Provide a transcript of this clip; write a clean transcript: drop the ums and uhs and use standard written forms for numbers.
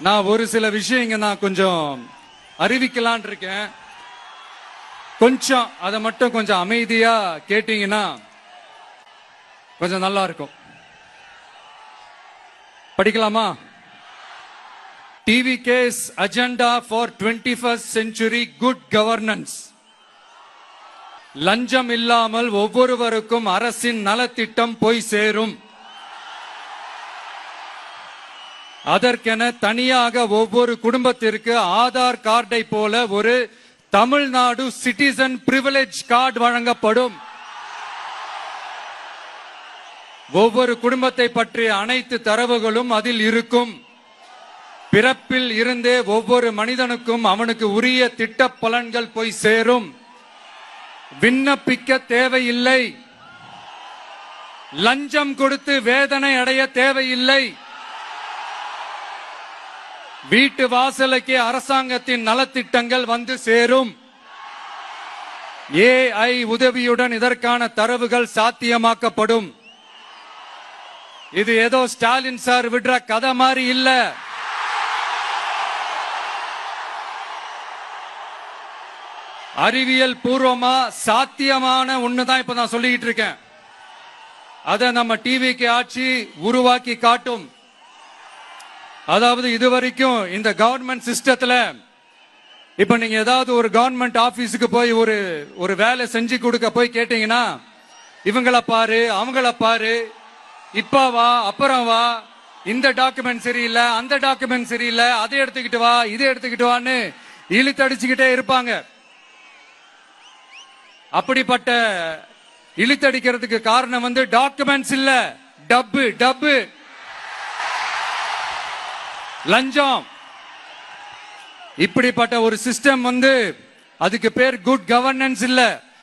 நான் ஒரு சில விஷயங்க நான் கொஞ்சம் அறிவிக்கலான் இருக்கேன். கொஞ்சம் அதை மட்டும் கொஞ்சம் அமைதியா கேட்டீங்கன்னா கொஞ்சம் நல்லா இருக்கும். படிக்கலாமா? TVK's agenda for 21st century good governance. லஞ்சம் இல்லாமல் ஒவ்வொருவருக்கும் அரசின் நலத்திட்டம் போய் சேரும். அதற்கென தனியாக ஒவ்வொரு குடும்பத்திற்கு ஆதார் கார்டை போல ஒரு தமிழ்நாடு சிட்டிசன் பிரிவிலேஜ் கார்டு வழங்கப்படும். ஒவ்வொரு குடும்பத்தை பற்றிய அனைத்து தரவுகளும் அதில் இருக்கும். பிறப்பில் இருந்தே ஒவ்வொரு மனிதனுக்கும் அவனுக்கு உரிய திட்ட பலன்கள் போய் சேரும். விண்ணப்பிக்க தேவையில்லை. லஞ்சம் கொடுத்து வேதனை அடைய தேவையில்லை. வீட்டு வாசலுக்கே அரசாங்கத்தின் நலத்திட்டங்கள் வந்து சேரும். AI உதவியுடன் இதற்கான தரவுகள் சாத்தியமாக்கப்படும். இது ஏதோ ஸ்டாலின் சார் விடுற கதை மாதிரி இல்ல. அறிவியல் பூர்வமா சாத்தியமான ஒண்ணுதான் இப்ப நான் சொல்லிட்டு இருக்கேன். அத நம்ம டிவிக்கு ஆட்சி உருவாக்கி காட்டும். அதாவது இதுவரைக்கும் இந்த கவர்மெண்ட் சிஸ்டத்துல இப்ப நீங்க ஏதாவது ஒரு கவர்மெண்ட் ஆபீஸுக்கு போய் ஒரு வேலை செஞ்சு கொடுக்க போய் கேட்டீங்கன்னா இவங்கள பாரு அவங்கள பாரு, இப்ப வா அப்புறம் வா, இந்த டாக்குமெண்ட் சரியில்லை அந்த டாக்குமெண்ட் சரியில்லை, அதை எடுத்துக்கிட்டு வா இதை எடுத்துக்கிட்டு வான்னு இழுத்தடிச்சுக்கிட்டே இருப்பாங்க. அப்படிப்பட்ட இழுத்தடிக்கிறதுக்கு காரணம் டாக்குமெண்ட்ஸ் இல்ல, டப்பு லஞ்சம். இப்படிப்பட்ட ஒரு சிஸ்டம் அதுக்கு பேர் குட் கவர்னன்ஸ் இல்ல.